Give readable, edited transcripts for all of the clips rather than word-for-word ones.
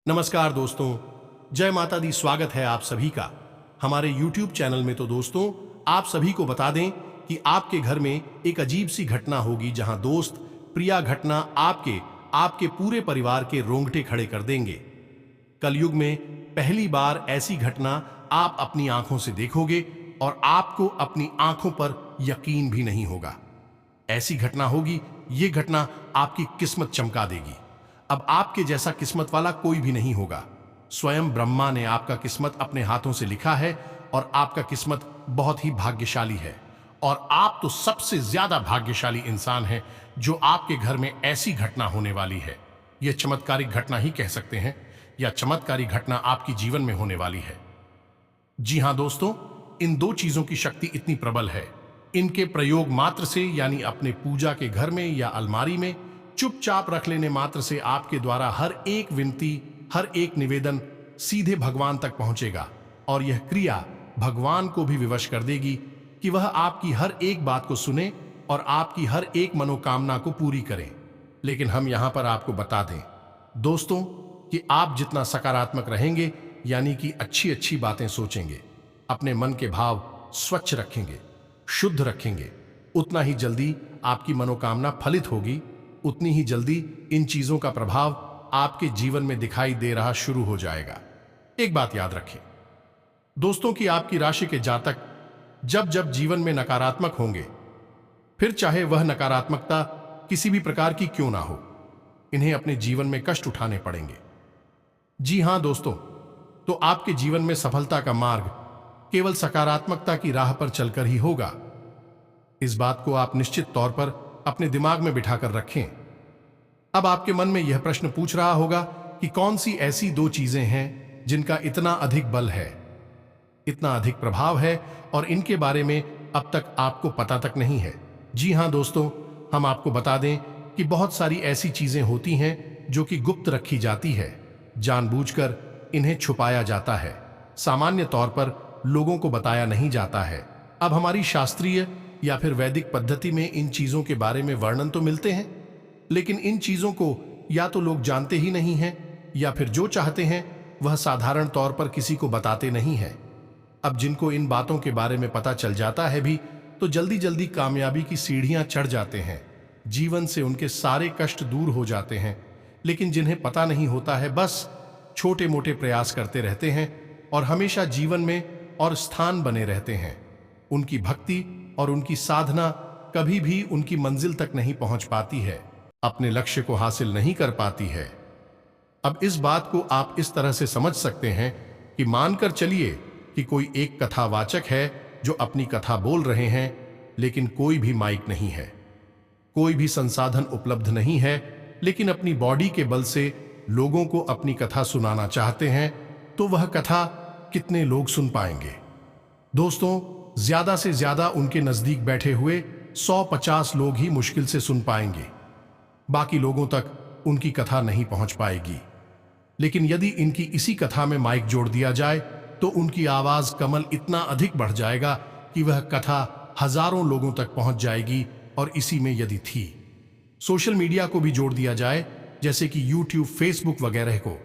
नमस्कार दोस्तों, जय माता दी। स्वागत है आप सभी का हमारे YouTube चैनल में। तो दोस्तों, आप सभी को बता दें कि आपके घर में एक अजीब सी घटना होगी जहां दोस्त प्रिया घटना आपके पूरे परिवार के रोंगटे खड़े कर देंगे। कलयुग में पहली बार ऐसी घटना आप अपनी आंखों से देखोगे और आपको अपनी आंखों पर यकीन भी नहीं होगा। ऐसी घटना होगी, ये घटना आपकी किस्मत चमका देगी। अब आपके जैसा किस्मत वाला कोई भी नहीं होगा। स्वयं ब्रह्मा ने आपका किस्मत अपने हाथों से लिखा है और आपका किस्मत बहुत ही भाग्यशाली है। और आप तो सबसे ज्यादा भाग्यशाली इंसान हैं जो आपके घर में ऐसी घटना होने वाली है। यह चमत्कारिक घटना ही कह सकते हैं, या चमत्कारिक घटना आपकी जीवन में होने वाली है। जी हां दोस्तों, इन दो चीजों की शक्ति इतनी प्रबल है, इनके प्रयोग मात्र से, यानी अपने पूजा के घर में या अलमारी में चुपचाप रख लेने मात्र से आपके द्वारा हर एक विनती, हर एक निवेदन सीधे भगवान तक पहुंचेगा। और यह क्रिया भगवान को भी विवश कर देगी कि वह आपकी हर एक बात को सुने और आपकी हर एक मनोकामना को पूरी करें। लेकिन हम यहां पर आपको बता दें दोस्तों कि आप जितना सकारात्मक रहेंगे, यानी कि अच्छी अच्छी बातें सोचेंगे, अपने मन के भाव स्वच्छ रखेंगे, शुद्ध रखेंगे, उतना ही जल्दी आपकी मनोकामना फलित होगी। उतनी ही जल्दी इन चीजों का प्रभाव आपके जीवन में दिखाई दे रहा शुरू हो जाएगा। एक बात याद रखें दोस्तों कि आपकी राशि के जातक जब जब जीवन में नकारात्मक होंगे, फिर चाहे वह नकारात्मकता किसी भी प्रकार की क्यों ना हो, इन्हें अपने जीवन में कष्ट उठाने पड़ेंगे। जी हां दोस्तों, तो आपके जीवन में सफलता का मार्ग केवल सकारात्मकता की राह पर चलकर ही होगा। इस बात को आप निश्चित तौर पर अपने दिमाग में बिठाकर रखें। अब आपके मन में यह प्रश्न पूछ रहा होगा कि कौन सी ऐसी दो चीजें हैं जिनका इतना अधिक बल है, इतना अधिक प्रभाव है और इनके बारे में अब तक आपको पता तक नहीं है। जी हां दोस्तों, हम आपको बता दें कि बहुत सारी ऐसी चीजें होती हैं जो कि गुप्त रखी जाती है, जानबूझकर इन्हें छुपाया जाता है, सामान्य तौर पर लोगों को बताया नहीं जाता है। अब हमारी शास्त्रीय या फिर वैदिक पद्धति में इन चीजों के बारे में वर्णन तो मिलते हैं, लेकिन इन चीजों को या तो लोग जानते ही नहीं हैं, या फिर जो चाहते हैं वह साधारण तौर पर किसी को बताते नहीं हैं। अब जिनको इन बातों के बारे में पता चल जाता है भी, तो जल्दी जल्दी कामयाबी की सीढ़ियां चढ़ जाते हैं, जीवन से उनके सारे कष्ट दूर हो जाते हैं। लेकिन जिन्हें पता नहीं होता है, बस छोटे मोटे प्रयास करते रहते हैं और हमेशा जीवन में और स्थान बने रहते हैं। उनकी भक्ति और उनकी साधना कभी भी उनकी मंजिल तक नहीं पहुंच पाती है, अपने लक्ष्य को हासिल नहीं कर पाती है। अब इस बात को आप इस तरह से समझ सकते हैं कि मानकर चलिए कि कोई एक कथावाचक है जो अपनी कथा बोल रहे हैं, लेकिन कोई भी माइक नहीं है, कोई भी संसाधन उपलब्ध नहीं है, लेकिन अपनी बॉडी के बल से लोगों को अपनी कथा सुनाना चाहते हैं, तो वह कथा कितने लोग सुन पाएंगे? दोस्तों, ज्यादा से ज्यादा उनके नजदीक बैठे हुए 100-50 लोग ही मुश्किल से सुन पाएंगे, बाकी लोगों तक उनकी कथा नहीं पहुंच पाएगी। लेकिन यदि इनकी इसी कथा में माइक जोड़ दिया जाए तो उनकी आवाज कमल इतना अधिक बढ़ जाएगा कि वह कथा हजारों लोगों तक पहुंच जाएगी। और इसी में यदि थी सोशल मीडिया को भी जोड़ दिया जाए, जैसे कि यूट्यूब, फेसबुक वगैरह को,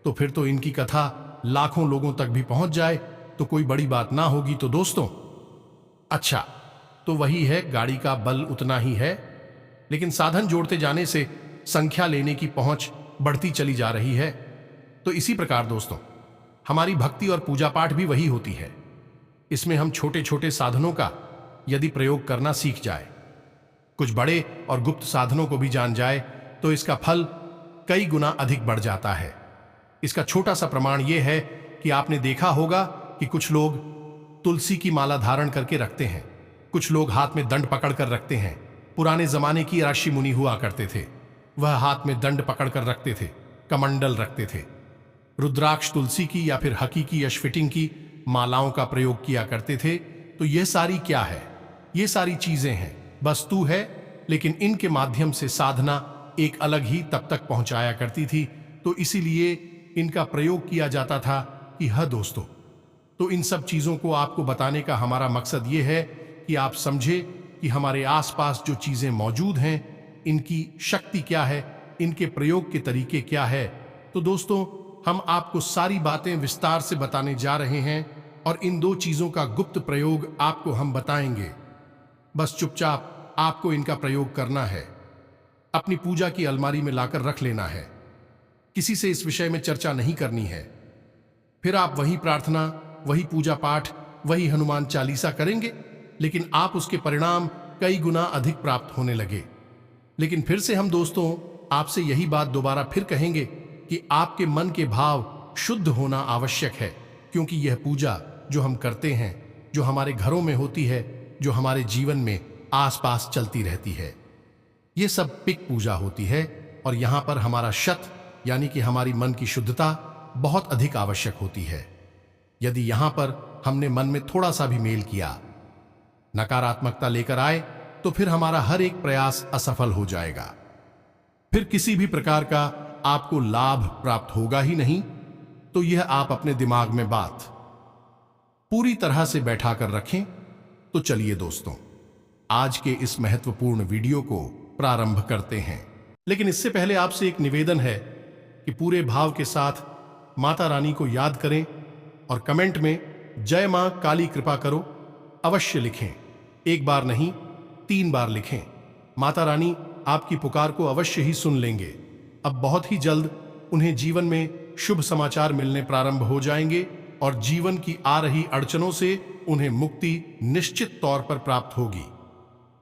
तो फिर तो इनकी कथा लाखों लोगों तक भी पहुंच जाए तो कोई बड़ी बात ना होगी। तो दोस्तों, अच्छा, तो वही है, गाड़ी का बल उतना ही है, लेकिन साधन जोड़ते जाने से संख्या लेने की पहुंच बढ़ती चली जा रही है। तो इसी प्रकार दोस्तों, हमारी भक्ति और पूजा पाठ भी वही होती है। इसमें हम छोटे छोटे साधनों का यदि प्रयोग करना सीख जाए, कुछ बड़े और गुप्त साधनों को भी जान जाए, तो इसका फल कई गुना अधिक बढ़ जाता है। इसका छोटा सा प्रमाण यह है कि आपने देखा होगा कि कुछ लोग तुलसी की माला धारण करके रखते हैं, कुछ लोग हाथ में दंड पकड़ कर रखते हैं। पुराने जमाने की ऋषि मुनि हुआ करते थे, वह हाथ में दंड पकड़ कर रखते थे, कमंडल रखते थे, रुद्राक्ष, तुलसी की या फिर हकीकी यशफिटिंग की मालाओं का प्रयोग किया करते थे। तो यह सारी क्या है? ये सारी चीजें हैं, वस्तु है, लेकिन इनके माध्यम से साधना एक अलग ही तब तक पहुंचाया करती थी। तो इसीलिए इनका प्रयोग किया जाता था कि हाँ दोस्तों, तो इन सब चीजों को आपको बताने का हमारा मकसद ये है कि आप समझे कि हमारे आसपास जो चीजें मौजूद हैं, इनकी शक्ति क्या है, इनके प्रयोग के तरीके क्या है। तो दोस्तों, हम आपको सारी बातें विस्तार से बताने जा रहे हैं और इन दो चीजों का गुप्त प्रयोग आपको हम बताएंगे। बस चुपचाप आपको इनका प्रयोग करना है, अपनी पूजा की अलमारी में लाकर रख लेना है। किसी से इस विषय में चर्चा नहीं करनी है। फिर आप वही प्रार्थना, वही पूजा पाठ, वही हनुमान चालीसा करेंगे, लेकिन आप उसके परिणाम कई गुना अधिक प्राप्त होने लगे। लेकिन फिर से हम दोस्तों आपसे यही बात दोबारा फिर कहेंगे कि आपके मन के भाव शुद्ध होना आवश्यक है, क्योंकि यह पूजा जो हम करते हैं, जो हमारे घरों में होती है, जो हमारे जीवन में आसपास चलती रहती है, ये सब पिक पूजा होती है। और यहां पर हमारा शत यानी कि हमारी मन की शुद्धता बहुत अधिक आवश्यक होती है। यदि यहां पर हमने मन में थोड़ा सा भी मेल किया, नकारात्मकता लेकर आए, तो फिर हमारा हर एक प्रयास असफल हो जाएगा। फिर किसी भी प्रकार का आपको लाभ प्राप्त होगा ही नहीं। तो यह आप अपने दिमाग में बात पूरी तरह से बैठा कर रखें। तो चलिए दोस्तों, आज के इस महत्वपूर्ण वीडियो को प्रारंभ करते हैं। लेकिन इससे पहले आपसे एक निवेदन है कि पूरे भाव के साथ माता रानी को याद करें और कमेंट में जय मां काली कृपा करो अवश्य लिखें। एक बार नहीं, 3 बार लिखें। माता रानी आपकी पुकार को अवश्य ही सुन लेंगे। अब बहुत ही जल्द उन्हें जीवन में शुभ समाचार मिलने प्रारंभ हो जाएंगे और जीवन की आ रही अड़चनों से उन्हें मुक्ति निश्चित तौर पर प्राप्त होगी।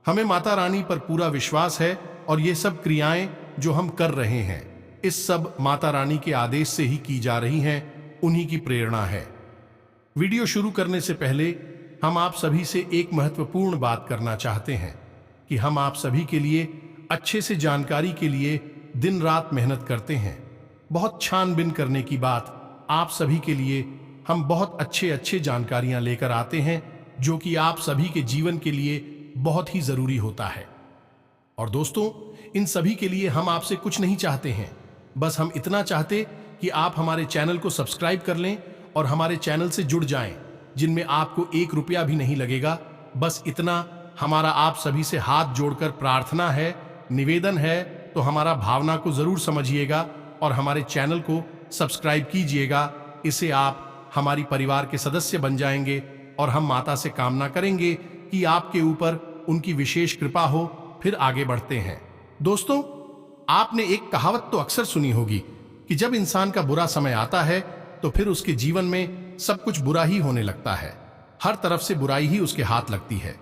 हमें माता रानी पर पूरा विश्वास है और ये सब क्रियाएं जो हम कर रहे हैं, इस सब माता रानी के आदेश से ही की जा रही हैं, उन्हीं की प्रेरणा है। वीडियो शुरू करने से पहले हम आप सभी से एक महत्वपूर्ण बात करना चाहते हैं कि हम आप सभी के लिए अच्छे से जानकारी के लिए दिन रात मेहनत करते हैं। बहुत छानबीन करने की बात, आप सभी के लिए हम बहुत अच्छे जानकारियां लेकर आते हैं, जो कि आप सभी के जीवन के लिए बहुत ही जरूरी होता है। और दोस्तों, इन सभी के लिए हम आपसे कुछ नहीं चाहते हैं, बस हम इतना चाहते कि आप हमारे चैनल को सब्सक्राइब कर लें और हमारे चैनल से जुड़ जाएं, जिनमें आपको 1 रुपया भी नहीं लगेगा। बस इतना हमारा आप सभी से हाथ जोड़कर प्रार्थना है, निवेदन है। तो हमारा भावना को जरूर समझिएगा और हमारे चैनल को सब्सक्राइब कीजिएगा। इससे आप हमारी परिवार के सदस्य बन जाएंगे और हम माता से कामना करेंगे कि आपके ऊपर उनकी विशेष कृपा हो। फिर आगे बढ़ते हैं। दोस्तों, आपने एक कहावत तो अक्सर सुनी होगी कि जब इंसान का बुरा समय आता है तो फिर उसके जीवन में सब कुछ बुरा ही होने लगता है, हर तरफ से बुराई ही उसके हाथ लगती है।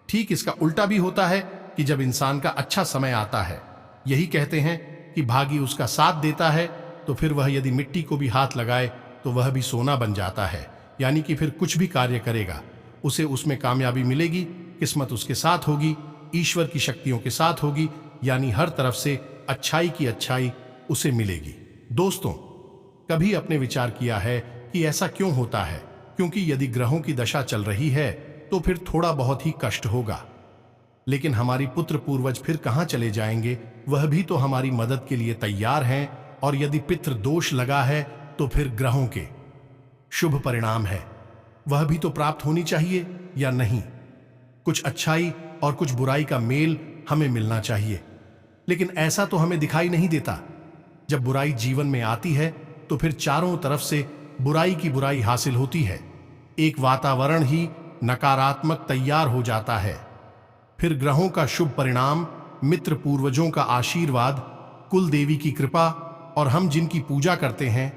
ठीक इसका उल्टा भी होता है कि जब इंसान का अच्छा समय आता है, यही कहते हैं कि भागी उसका साथ देता है, तो फिर वह यदि मिट्टी को भी हाथ लगाए तो वह भी सोना बन जाता है। यानी कि फिर कुछ भी कार्य करेगा उसे उसमें कामयाबी मिलेगी, किस्मत उसके साथ होगी, ईश्वर की शक्तियों के साथ होगी, यानी हर तरफ से अच्छाई की अच्छाई उसे मिलेगी। दोस्तों, कभी अपने विचार किया है कि ऐसा क्यों होता है? क्योंकि यदि ग्रहों की दशा चल रही है तो फिर थोड़ा बहुत ही कष्ट होगा, लेकिन हमारी पुत्र पूर्वज फिर कहां चले जाएंगे? वह भी तो हमारी मदद के लिए तैयार हैं। और यदि पितृ दोष लगा है तो फिर ग्रहों के शुभ परिणाम है, वह भी तो प्राप्त होनी चाहिए या नहीं? कुछ अच्छाई और कुछ बुराई का मेल हमें मिलना चाहिए, लेकिन ऐसा तो हमें दिखाई नहीं देता। जब बुराई जीवन में आती है तो फिर चारों तरफ से बुराई की बुराई हासिल होती है। एक वातावरण ही नकारात्मक तैयार हो जाता है। फिर ग्रहों का शुभ परिणाम, मित्र पूर्वजों का आशीर्वाद, कुल देवी की कृपा और हम जिनकी पूजा करते हैं,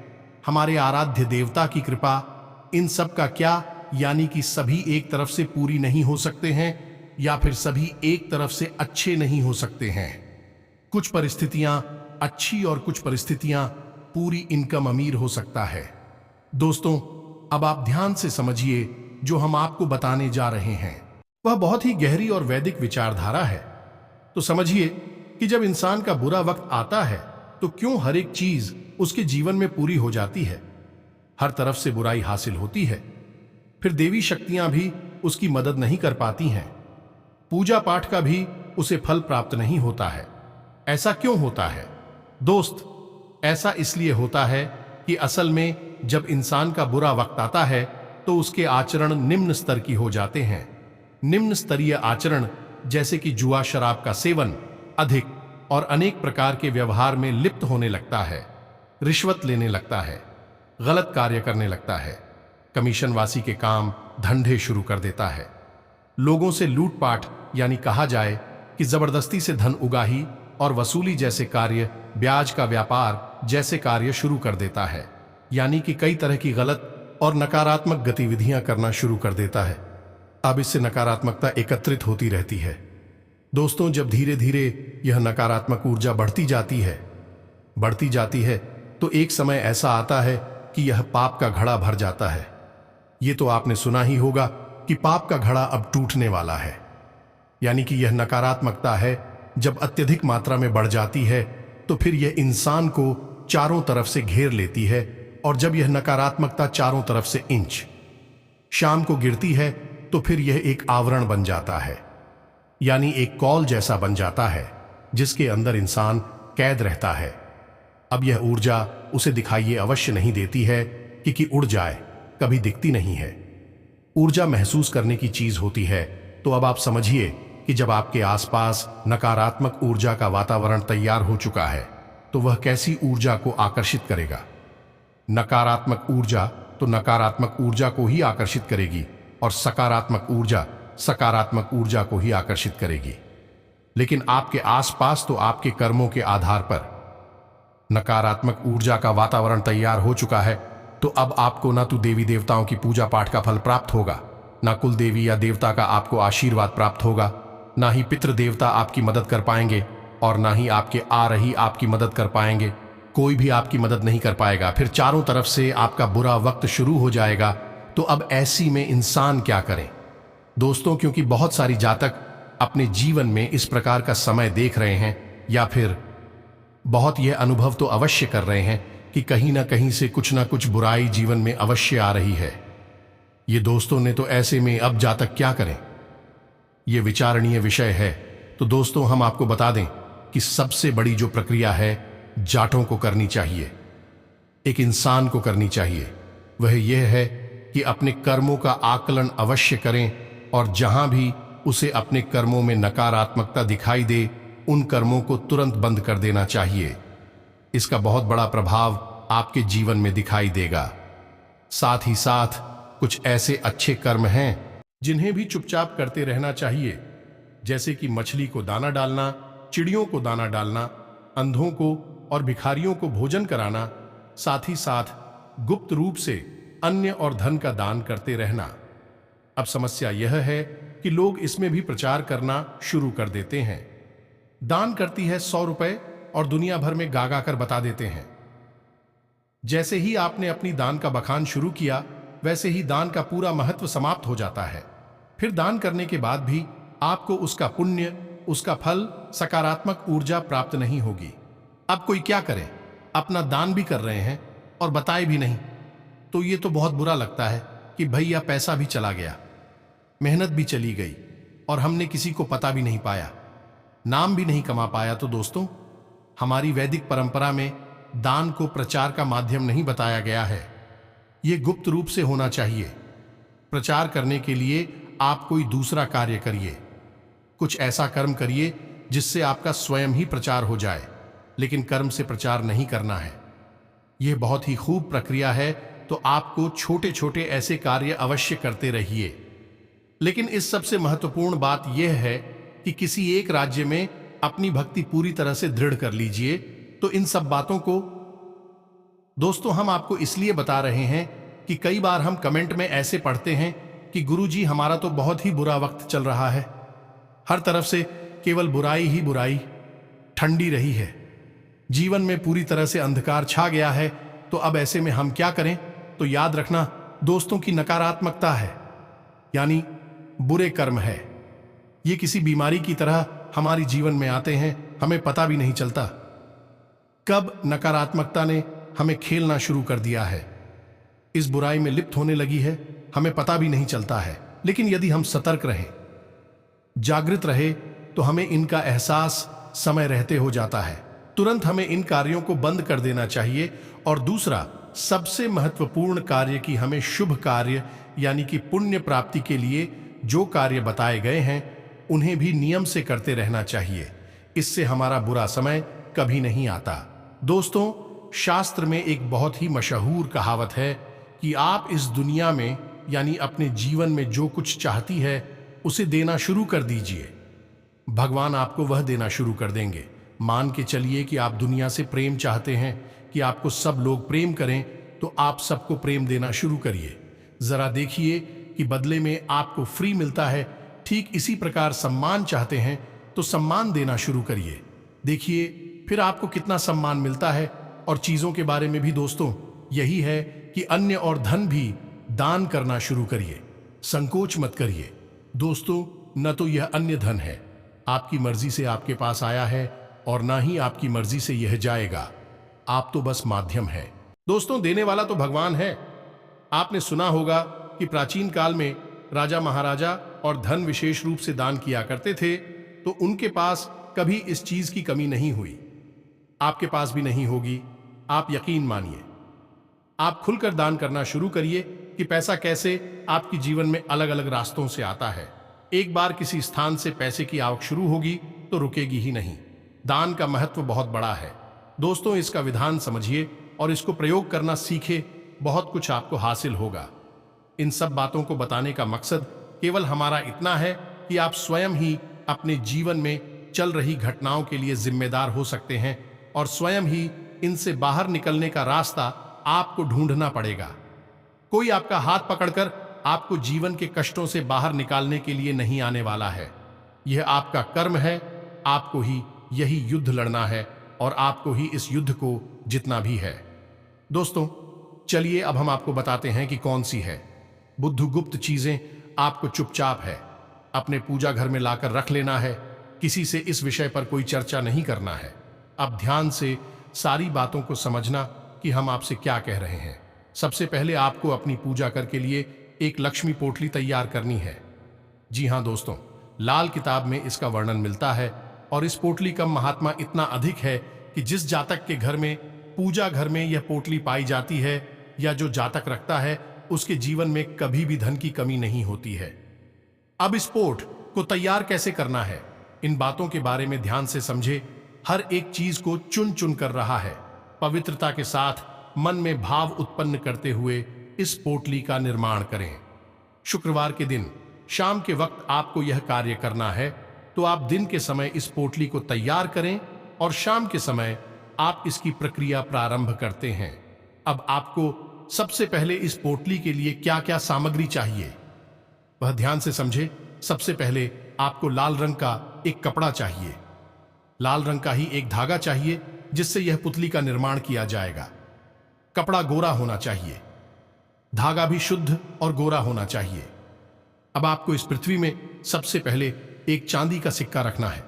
हमारे आराध्य देवता की कृपा, इन सब का क्या? यानी कि सभी एक तरफ से पूरी नहीं हो सकते हैं या फिर सभी एक तरफ से अच्छे नहीं हो सकते हैं। कुछ परिस्थितियां अच्छी और कुछ परिस्थितियां पूरी इनकम अमीर हो सकता है। दोस्तों, अब आप ध्यान से समझिए, जो हम आपको बताने जा रहे हैं वह बहुत ही गहरी और वैदिक विचारधारा है। तो समझिए कि जब इंसान का बुरा वक्त आता है तो क्यों हर एक चीज उसके जीवन में पूरी हो जाती है, हर तरफ से बुराई हासिल होती है, फिर देवी शक्तियां भी उसकी मदद नहीं कर पाती हैं, पूजा पाठ का भी उसे फल प्राप्त नहीं होता है। ऐसा क्यों होता है? दोस्त, ऐसा इसलिए होता है कि असल में जब इंसान का बुरा वक्त आता है तो उसके आचरण निम्न स्तर की हो जाते हैं। निम्न स्तरीय आचरण जैसे कि जुआ, शराब का सेवन, अधिक और अनेक प्रकार के व्यवहार में लिप्त होने लगता है, रिश्वत लेने लगता है, गलत कार्य करने लगता है, कमीशनवासी के काम धंधे शुरू कर देता है, लोगों से लूटपाट यानी कहा जाए कि जबरदस्ती से धन उगाही और वसूली जैसे कार्य, ब्याज का व्यापार जैसे कार्य शुरू कर देता है, यानी कि कई तरह की गलत और नकारात्मक गतिविधियां करना शुरू कर देता है। अब इससे नकारात्मकता एकत्रित होती रहती है। दोस्तों, जब धीरे धीरे यह नकारात्मक ऊर्जा बढ़ती जाती है तो एक समय ऐसा आता है कि यह पाप का घड़ा भर जाता है। ये तो आपने सुना ही होगा कि पाप का घड़ा अब टूटने वाला है, यानी कि यह नकारात्मकता है जब अत्यधिक मात्रा में बढ़ जाती है तो फिर यह इंसान को चारों तरफ से घेर लेती है, और जब यह नकारात्मकता चारों तरफ से इंच शाम को गिरती है तो फिर यह एक आवरण बन जाता है, यानी एक कॉल जैसा बन जाता है जिसके अंदर इंसान कैद रहता है। अब यह ऊर्जा उसे दिखाई अवश्य नहीं देती है कि उड़ जाए, कभी दिखती नहीं है। ऊर्जा महसूस करने की चीज होती है। तो अब आप समझिए कि जब आपके आसपास नकारात्मक ऊर्जा का वातावरण तैयार हो चुका है तो वह कैसी ऊर्जा को आकर्षित करेगा। नकारात्मक ऊर्जा तो नकारात्मक ऊर्जा को ही आकर्षित करेगी, और सकारात्मक ऊर्जा सकारात्मक ऊर्जा को ही आकर्षित करेगी। लेकिन आपके आसपास तो आपके कर्मों के आधार पर नकारात्मक ऊर्जा का वातावरण तैयार हो चुका है, तो अब आपको ना तो देवी देवताओं की पूजा पाठ का फल प्राप्त होगा, ना कुल देवी या देवता का आपको आशीर्वाद प्राप्त होगा, ना ही पितृ देवता आपकी मदद कर पाएंगे, और ना ही आपके आ रही आपकी मदद कर पाएंगे। कोई भी आपकी मदद नहीं कर पाएगा। फिर चारों तरफ से आपका बुरा वक्त शुरू हो जाएगा। तो अब ऐसी में इंसान क्या करें दोस्तों, क्योंकि बहुत सारी जातक अपने जीवन में इस प्रकार का समय देख रहे हैं, या फिर बहुत यह अनुभव तो अवश्य कर रहे हैं कि कहीं ना कहीं से कुछ ना कुछ बुराई जीवन में अवश्य आ रही है। ये दोस्तों ने तो ऐसे में अब जातक क्या करें, ये विचारणीय विषय है। तो दोस्तों, हम आपको बता दें कि सबसे बड़ी जो प्रक्रिया है जाटों को करनी चाहिए, एक इंसान को करनी चाहिए, वह यह है कि अपने कर्मों का आकलन अवश्य करें, और जहां भी उसे अपने कर्मों में नकारात्मकता दिखाई दे उन कर्मों को तुरंत बंद कर देना चाहिए। इसका बहुत बड़ा प्रभाव आपके जीवन में दिखाई देगा। साथ ही साथ कुछ ऐसे अच्छे कर्म हैं जिन्हें भी चुपचाप करते रहना चाहिए, जैसे कि मछली को दाना डालना, चिड़ियों को दाना डालना, अंधों को और भिखारियों को भोजन कराना, साथ ही साथ गुप्त रूप से अन्य और धन का दान करते रहना। अब समस्या यह है कि लोग इसमें भी प्रचार करना शुरू कर देते हैं। दान करती है 100 रुपए और दुनिया भर में गा गा कर बता देते हैं। जैसे ही आपने अपनी दान का बखान शुरू किया, वैसे ही दान का पूरा महत्व समाप्त हो जाता है। फिर दान करने के बाद भी आपको उसका पुण्य, उसका फल, सकारात्मक ऊर्जा प्राप्त नहीं होगी। अब कोई क्या करे, अपना दान भी कर रहे हैं और बताए भी नहीं। तो ये तो बहुत बुरा लगता है कि भैया पैसा भी चला गया, मेहनत भी चली गई, और हमने किसी को पता भी नहीं पाया, नाम भी नहीं कमा पाया। तो दोस्तों, हमारी वैदिक परंपरा में दान को प्रचार का माध्यम नहीं बताया गया है। यह गुप्त रूप से होना चाहिए। प्रचार करने के लिए आप कोई दूसरा कार्य करिए, कुछ ऐसा कर्म करिए जिससे आपका स्वयं ही प्रचार हो जाए, लेकिन कर्म से प्रचार नहीं करना है। यह बहुत ही खूब प्रक्रिया है। तो आपको छोटे छोटे ऐसे कार्य अवश्य करते रहिए। लेकिन इस सबसे महत्वपूर्ण बात यह है कि किसी एक राज्य में अपनी भक्ति पूरी तरह से दृढ़ कर लीजिए। तो इन सब बातों को दोस्तों हम आपको इसलिए बता रहे हैं कि कई बार हम कमेंट में ऐसे पढ़ते हैं कि गुरुजी, हमारा तो बहुत ही बुरा वक्त चल रहा है, हर तरफ से केवल बुराई ही बुराई ठंडी रही है, जीवन में पूरी तरह से अंधकार छा गया है। तो अब ऐसे में हम क्या करें? तो याद रखना दोस्तों की नकारात्मकता है, यानी बुरे कर्म है। ये किसी बीमारी की तरह हमारी जीवन में आते हैं, हमें पता भी नहीं चलता कब नकारात्मकता ने हमें खेलना शुरू कर दिया है, इस बुराई में लिप्त होने लगी है, हमें पता भी नहीं चलता है। लेकिन यदि हम सतर्क रहें, जागृत रहे, तो हमें इनका एहसास समय रहते हो जाता है। तुरंत हमें इन कार्यों को बंद कर देना चाहिए। और दूसरा सबसे महत्वपूर्ण कार्य कि हमें शुभ कार्य यानी कि पुण्य प्राप्ति के लिए जो कार्य बताए गए हैं उन्हें भी नियम से करते रहना चाहिए। इससे हमारा बुरा समय कभी नहीं आता। दोस्तों, शास्त्र में एक बहुत ही मशहूर कहावत है कि आप इस दुनिया में यानी अपने जीवन में जो कुछ चाहती है उसे देना शुरू कर दीजिए, भगवान आपको वह देना शुरू कर देंगे। मान के चलिए कि आप दुनिया से प्रेम चाहते हैं कि आपको सब लोग प्रेम करें, तो आप सबको प्रेम देना शुरू करिए। जरा देखिए कि बदले में आपको फ्री मिलता है। ठीक इसी प्रकार सम्मान चाहते हैं तो सम्मान देना शुरू करिए, देखिए फिर आपको कितना सम्मान मिलता है। और चीजों के बारे में भी दोस्तों यही है कि अन्य और धन भी दान करना शुरू करिए, संकोच मत करिए। दोस्तों, न तो यह अन्य धन है, आपकी मर्जी से आपके पास आया है, और ना ही आपकी मर्जी से यह जाएगा। आप तो बस माध्यम है। दोस्तों, देने वाला तो भगवान है। आपने सुना होगा कि प्राचीन काल में राजा महाराजा और धन विशेष रूप से दान किया करते थे, तो उनके पास कभी इस चीज की कमी नहीं हुई। आपके पास भी नहीं होगी, आप यकीन मानिए। आप खुलकर दान करना शुरू करिए कि पैसा कैसे आपके जीवन में अलग अलग रास्तों से आता है। एक बार किसी स्थान से पैसे की आवक शुरू होगी तो रुकेगी ही नहीं। दान का महत्व बहुत बड़ा है दोस्तों, इसका विधान समझिए और इसको प्रयोग करना सीखे, बहुत कुछ आपको हासिल होगा। इन सब बातों को बताने का मकसद केवल हमारा इतना है कि आप स्वयं ही अपने जीवन में चल रही घटनाओं के लिए जिम्मेदार हो सकते हैं, और स्वयं ही इनसे बाहर निकलने का रास्ता आपको ढूंढना पड़ेगा। कोई आपका हाथ पकड़कर आपको जीवन के कष्टों से बाहर निकालने के लिए नहीं आने वाला है। यह आपका कर्म है, आपको ही यही युद्ध लड़ना है, और आपको ही इस युद्ध को जितना भी है। दोस्तों, चलिए अब हम आपको बताते हैं कि कौन सी है बुद्धगुप्त चीजें आपको चुपचाप है अपने पूजा घर में लाकर रख लेना है। किसी से इस विषय पर कोई चर्चा नहीं करना है। अब ध्यान से सारी बातों को समझना कि हम आपसे क्या कह रहे हैं। सबसे पहले आपको अपनी पूजा घर के लिए एक लक्ष्मी पोटली तैयार करनी है। जी हाँ दोस्तों, लाल किताब में इसका वर्णन मिलता है, और इस पोटली का महात्मा इतना अधिक है कि जिस जातक के घर में पूजा घर में यह पोटली पाई जाती है या जो जातक रखता है, उसके जीवन में कभी भी धन की कमी नहीं होती है। अब इस पोट को तैयार कैसे करना है, इन बातों के बारे में ध्यान से समझे। हर एक चीज को चुन चुन कर रहा है। पवित्रता के साथ मन में भाव उत्पन्न करते हुए इस पोटली का निर्माण करें। शुक्रवार के दिन शाम के वक्त आपको यह कार्य करना है, तो आप दिन के समय इस पोटली को तैयार करें और शाम के समय आप इसकी प्रक्रिया प्रारंभ करते हैं। अब आपको सबसे पहले इस पोटली के लिए क्या क्या सामग्री चाहिए वह ध्यान से समझे। सबसे पहले आपको लाल रंग का एक कपड़ा चाहिए, लाल रंग का ही एक धागा चाहिए जिससे यह पुतली का निर्माण किया जाएगा। कपड़ा गोरा होना चाहिए, धागा भी शुद्ध और गोरा होना चाहिए। अब आपको इस पृथ्वी में सबसे पहले एक चांदी का सिक्का रखना है,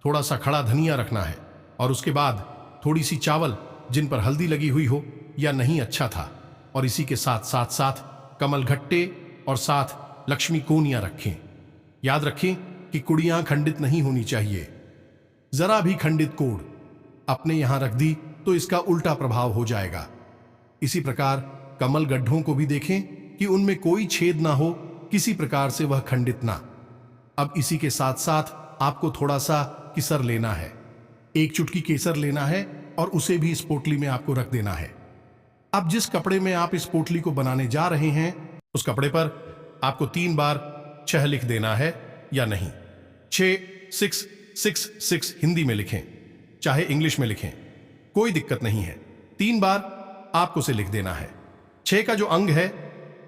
थोड़ा सा खड़ा धनिया रखना है, और उसके बाद थोड़ी सी चावल जिन पर हल्दी लगी हुई हो या नहीं अच्छा था, और इसी के साथ साथ साथ कमल घट्टे और साथ लक्ष्मी कोनियां रखें। याद रखें कि कुड़ियां खंडित नहीं होनी चाहिए। जरा भी खंडित कोड़ अपने यहां रख दी तो इसका उल्टा प्रभाव हो जाएगा। इसी प्रकार कमल गड्ढों को भी देखें कि उनमें कोई छेद ना हो, किसी प्रकार से वह खंडित ना। अब इसी के साथ साथ आपको थोड़ा सा केसर लेना है, एक चुटकी केसर लेना है, और उसे भी इस पोटली में आपको रख देना है। अब जिस कपड़े में आप इस पोटली को बनाने जा रहे हैं, उस कपड़े पर आपको 3 बार 6 लिख देना है, या नहीं 6 6 6 6 हिंदी में लिखें, चाहे इंग्लिश में लिखें, कोई दिक्कत नहीं है। 3 बार आपको उसे लिख देना है। 6 का जो अंग है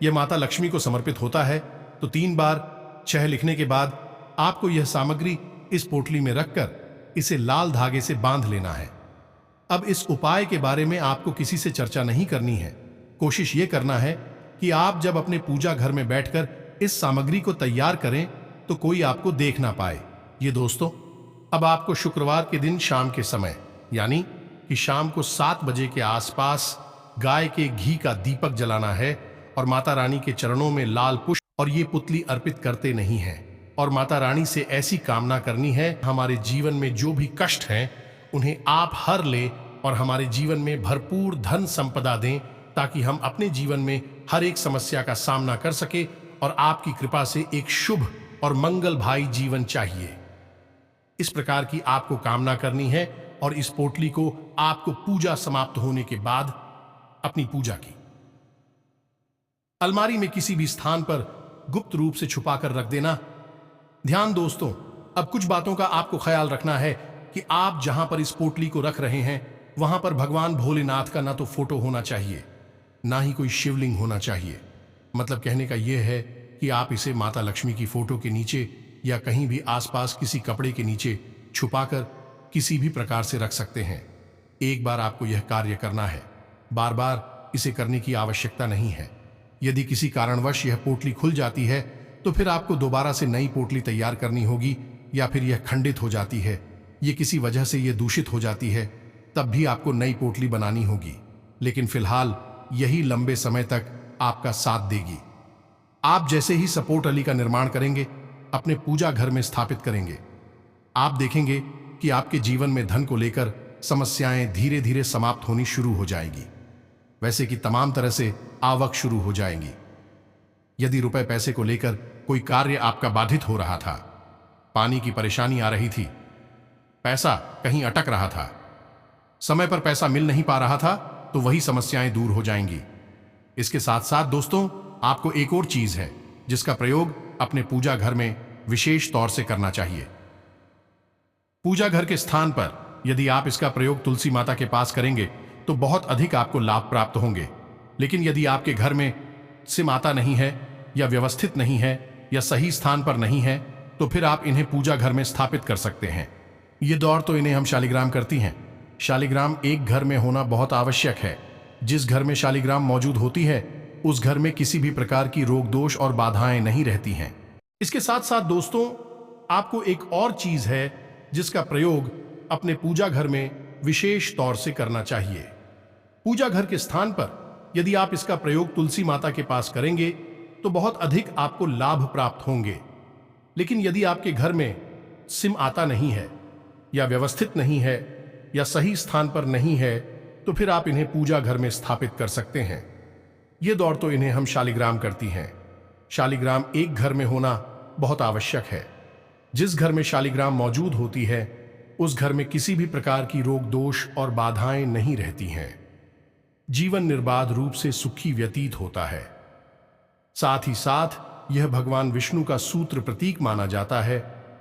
यह माता लक्ष्मी को समर्पित होता है, तो 3 बार 6 लिखने के बाद आपको यह सामग्री इस पोटली में रखकर इसे लाल धागे से बांध लेना है। अब इस उपाय के बारे में आपको किसी से चर्चा नहीं करनी है। कोशिश यह करना है कि आप जब अपने पूजा घर में बैठकर इस सामग्री को तैयार करें तो कोई आपको देख ना पाए। ये दोस्तों, अब आपको शुक्रवार के दिन शाम के समय यानी कि शाम को 7 बजे के आसपास गाय के घी का दीपक जलाना है, और माता रानी के चरणों में लाल पुष्प और ये पुतली अर्पित करते नहीं हैं, और माता रानी से ऐसी कामना करनी है हमारे जीवन में जो भी कष्ट हैं उन्हें आप हर ले और हमारे जीवन में भरपूर धन संपदा दें, ताकि हम अपने जीवन में हर एक समस्या का सामना कर सके, और आपकी कृपा से एक शुभ और मंगल भाई जीवन चाहिए। इस प्रकार की आपको कामना करनी है, और इस पोटली को आपको पूजा समाप्त होने के बाद अपनी पूजा की अलमारी में किसी भी स्थान पर गुप्त रूप से छुपाकर रख देना। ध्यान दोस्तों, अब कुछ बातों का आपको ख्याल रखना है कि आप जहां पर इस पोटली को रख रहे हैं वहां पर भगवान भोलेनाथ का ना तो फोटो होना चाहिए, ना ही कोई शिवलिंग होना चाहिए। मतलब कहने का यह है कि आप इसे माता लक्ष्मी की फोटो के नीचे या कहीं भी आसपास किसी कपड़े के नीचे छुपाकर किसी भी प्रकार से रख सकते हैं। एक बार आपको यह कार्य करना है, बार बार इसे करने की आवश्यकता नहीं है। यदि किसी कारणवश यह पोटली खुल जाती है तो फिर आपको दोबारा से नई पोटली तैयार करनी होगी, या फिर यह खंडित हो जाती है, ये किसी वजह से यह दूषित हो जाती है, तब भी आपको नई पोटली बनानी होगी। लेकिन फिलहाल यही लंबे समय तक आपका साथ देगी। आप जैसे ही सपोर्ट अली का निर्माण करेंगे, अपने पूजा घर में स्थापित करेंगे, आप देखेंगे कि आपके जीवन में धन को लेकर समस्याएं धीरे धीरे समाप्त होनी शुरू हो जाएगी। वैसे कि तमाम तरह से आवक शुरू हो जाएंगी। यदि रुपए पैसे को लेकर कोई कार्य आपका बाधित हो रहा था, पानी की परेशानी आ रही थी, पैसा कहीं अटक रहा था, समय पर पैसा मिल नहीं पा रहा था, तो वही समस्याएं दूर हो जाएंगी। इसके साथ साथ दोस्तों, आपको एक और चीज है जिसका प्रयोग अपने पूजा घर में विशेष तौर से करना चाहिए। पूजा घर के स्थान पर यदि आप इसका प्रयोग तुलसी माता के पास करेंगे तो बहुत अधिक आपको लाभ प्राप्त होंगे। लेकिन यदि आपके घर में से माता नहीं है, या व्यवस्थित नहीं है, या सही स्थान पर नहीं है, तो फिर आप इन्हें पूजा घर में स्थापित कर सकते हैं। ये दौर तो इन्हें हम शालिग्राम करती हैं। शालिग्राम एक घर में होना बहुत आवश्यक है। जिस घर में शालिग्राम मौजूद होती है उस घर में किसी भी प्रकार की रोग दोष और बाधाएं नहीं रहती हैं। इसके साथ साथ दोस्तों, आपको एक और चीज है जिसका प्रयोग अपने पूजा घर में विशेष तौर से करना चाहिए। पूजा घर के स्थान पर यदि आप इसका प्रयोग तुलसी माता के पास करेंगे तो बहुत अधिक आपको लाभ प्राप्त होंगे। लेकिन यदि आपके घर में सिम आता नहीं है, या व्यवस्थित नहीं है, या सही स्थान पर नहीं है, तो फिर आप इन्हें पूजा घर में स्थापित कर सकते हैं। ये दौर तो इन्हें हम शालिग्राम करती हैं। शालिग्राम एक घर में होना बहुत आवश्यक है। जिस घर में शालिग्राम मौजूद होती है उस घर में किसी भी प्रकार की रोग दोष और बाधाएं नहीं रहती हैं। जीवन निर्बाध रूप से सुखी व्यतीत होता है। साथ ही साथ यह भगवान विष्णु का सूत्र प्रतीक माना जाता है,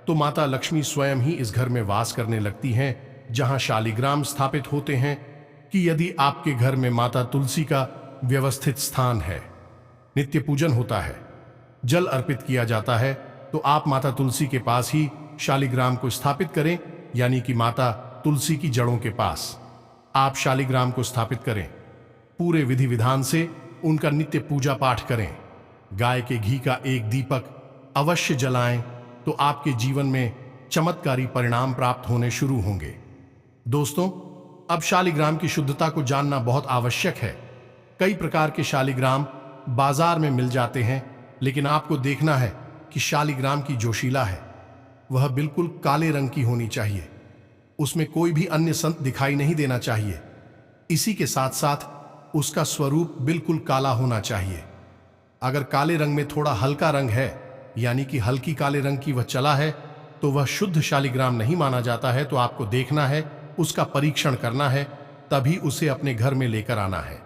तो माता लक्ष्मी स्वयं ही इस घर में वास करने लगती हैं जहां शालिग्राम स्थापित होते हैं। कि यदि आपके घर में माता तुलसी का व्यवस्थित स्थान है, नित्य पूजन होता है, जल अर्पित किया जाता है, तो आप माता तुलसी के पास ही शालिग्राम को स्थापित करें, यानी कि माता तुलसी की जड़ों के पास आप शालिग्राम को स्थापित करें। पूरे विधि विधान से उनका नित्य पूजा पाठ करें। गाय के घी का एक दीपक अवश्य जलाएं, तो आपके जीवन में चमत्कारी परिणाम प्राप्त होने शुरू होंगे। दोस्तों, अब शालिग्राम की शुद्धता को जानना बहुत आवश्यक है। कई प्रकार के शालिग्राम बाजार में मिल जाते हैं, लेकिन आपको देखना है कि शालिग्राम की जो शिला है वह बिल्कुल काले रंग की होनी चाहिए। उसमें कोई भी अन्य संत दिखाई नहीं देना चाहिए। इसी के साथ साथ उसका स्वरूप बिल्कुल काला होना चाहिए। अगर काले रंग में थोड़ा हल्का रंग है, यानी कि हल्की काले रंग की वह चला है, तो वह शुद्ध शालिग्राम नहीं माना जाता है। तो आपको देखना है, उसका परीक्षण करना है, तभी उसे अपने घर में लेकर आना है।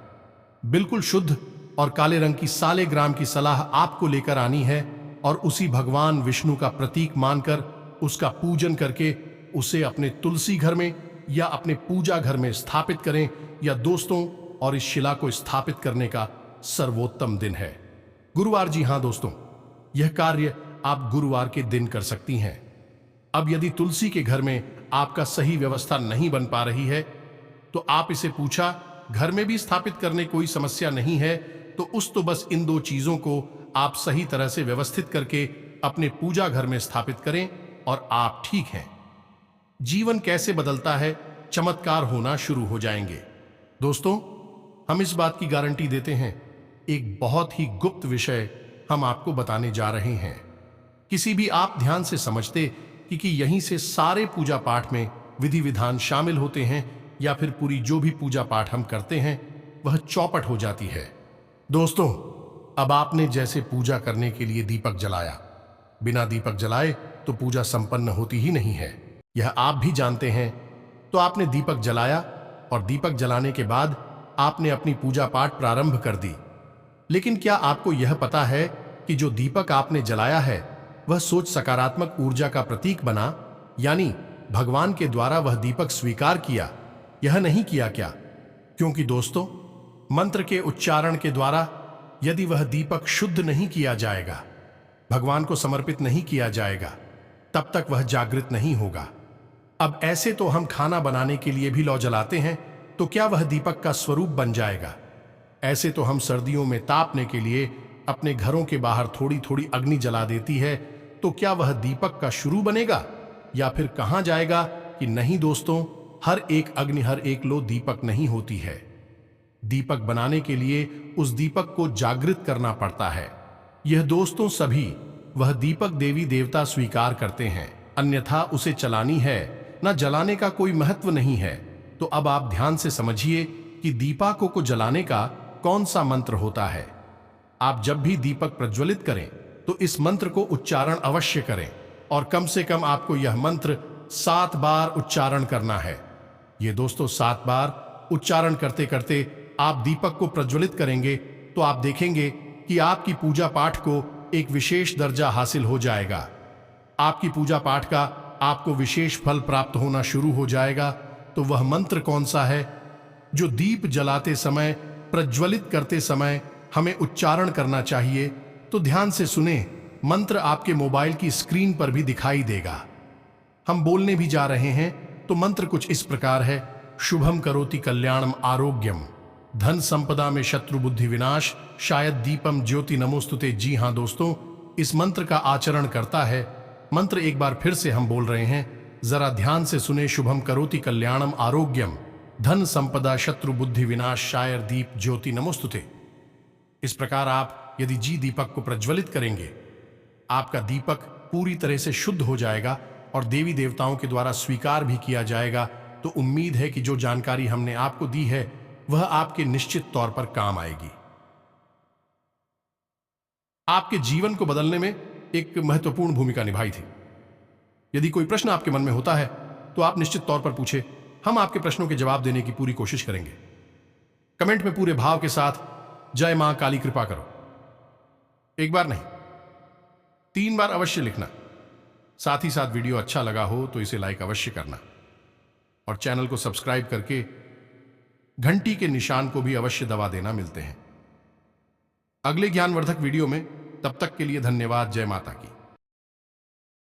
बिल्कुल शुद्ध और काले रंग की सालिग्राम की सलाह आपको लेकर आनी है, और उसी भगवान विष्णु का प्रतीक मानकर उसका पूजन करके उसे अपने तुलसी घर में या अपने पूजा घर में स्थापित करें। या दोस्तों, और इस शिला को स्थापित करने का सर्वोत्तम दिन है गुरुवार। जी हां दोस्तों, यह कार्य आप गुरुवार के दिन कर सकती हैं। अब यदि तुलसी के घर में आपका सही व्यवस्था नहीं बन पा रही है, तो आप इसे पूछा घर में भी स्थापित करने कोई समस्या नहीं है, तो बस इन दो चीजों को आप सही तरह से व्यवस्थित करके अपने पूजा घर में स्थापित करें और आप ठीक हैं। जीवन कैसे बदलता है, चमत्कार होना शुरू हो जाएंगे। दोस्तों, हम इस बात की गारंटी देते हैं। एक बहुत ही गुप्त विषय हम आपको बताने जा रहे हैं। किसी भी आप ध्यान से समझते कि यहीं से सारे पूजा पाठ में विधि विधान शामिल होते हैं, या फिर पूरी जो भी पूजा पाठ हम करते हैं वह चौपट हो जाती है। दोस्तों, अब आपने जैसे पूजा करने के लिए दीपक जलाया, बिना दीपक जलाए तो पूजा संपन्न होती ही नहीं है। यह आप भी जानते हैं। तो आपने दीपक जलाया और दीपक जलाने के बाद आपने अपनी पूजा पाठ प्रारंभ कर दी। लेकिन क्या आपको यह पता है कि जो दीपक आपने जलाया है वह सोच सकारात्मक ऊर्जा का प्रतीक बना, यानी भगवान के द्वारा वह दीपक स्वीकार किया, यह नहीं किया क्या? क्योंकि दोस्तों, मंत्र के उच्चारण के द्वारा यदि वह दीपक शुद्ध नहीं किया जाएगा, भगवान को समर्पित नहीं किया जाएगा, तब तक वह जागृत नहीं होगा। अब ऐसे तो हम खाना बनाने के लिए भी लौ जलाते हैं, तो क्या वह दीपक का स्वरूप बन जाएगा? ऐसे तो हम सर्दियों में तापने के लिए अपने घरों के बाहर थोड़ी थोड़ी अग्नि जला देती है, तो क्या वह दीपक का शुरू बनेगा या फिर कहां जाएगा? कि नहीं दोस्तों, हर एक अग्नि, हर एक लो दीपक नहीं होती है। दीपक बनाने के लिए उस दीपक को जागृत करना पड़ता है। यह दोस्तों सभी वह दीपक देवी देवता स्वीकार करते हैं, अन्यथा उसे चलानी है न जलाने का कोई महत्व नहीं है। तो अब आप ध्यान से समझिए कि दीपकों को जलाने का कौन सा मंत्र होता है। आप जब भी दीपक प्रज्वलित करें तो इस मंत्र को उच्चारण अवश्य करें और कम से कम आपको यह मंत्र 7 बार उच्चारण करना है। ये दोस्तों 7 बार उच्चारण करते करते आप दीपक को प्रज्वलित करेंगे तो आप देखेंगे कि आपकी पूजा पाठ को एक विशेष दर्जा हासिल हो जाएगा। आपकी पूजा पाठ का आपको विशेष फल प्राप्त होना शुरू हो जाएगा। तो वह मंत्र कौन सा है जो दीप जलाते समय, प्रज्वलित करते समय हमें उच्चारण करना चाहिए? तो ध्यान से सुने, मंत्र आपके मोबाइल की स्क्रीन पर भी दिखाई देगा। हम बोलने भी जा रहे हैं तो मंत्र कुछ इस प्रकार है। शुभम करोति कल्याणम आरोग्यम, धन संपदा में शत्रु बुद्धि विनाश, शायद दीपम ज्योति नमोस्तुते। जी हां दोस्तों, इस मंत्र का आचरण करता है। मंत्र एक बार फिर से हम बोल रहे हैं, जरा ध्यान से सुने। शुभम करोति कल्याणम आरोग्यम, धन संपदा शत्रु बुद्धि विनाश, शायर दीप ज्योति नमोस्तुते। इस प्रकार आप यदि जी दीपक को प्रज्वलित करेंगे, आपका दीपक पूरी तरह से शुद्ध हो जाएगा और देवी देवताओं के द्वारा स्वीकार भी किया जाएगा। तो उम्मीद है कि जो जानकारी हमने आपको दी है वह आपके निश्चित तौर पर काम आएगी। आपके जीवन को बदलने में एक महत्वपूर्ण भूमिका निभाई थी। यदि कोई प्रश्न आपके मन में होता है तो आप निश्चित तौर पर पूछे, हम आपके प्रश्नों के जवाब देने की पूरी कोशिश करेंगे। कमेंट में पूरे भाव के साथ जय मां काली कृपा करो, एक बार नहीं 3 बार अवश्य लिखना। साथ ही साथ वीडियो अच्छा लगा हो तो इसे लाइक अवश्य करना और चैनल को सब्सक्राइब करके घंटी के निशान को भी अवश्य दबा देना। मिलते हैं अगले ज्ञानवर्धक वीडियो में, तब तक के लिए धन्यवाद। जय माता की।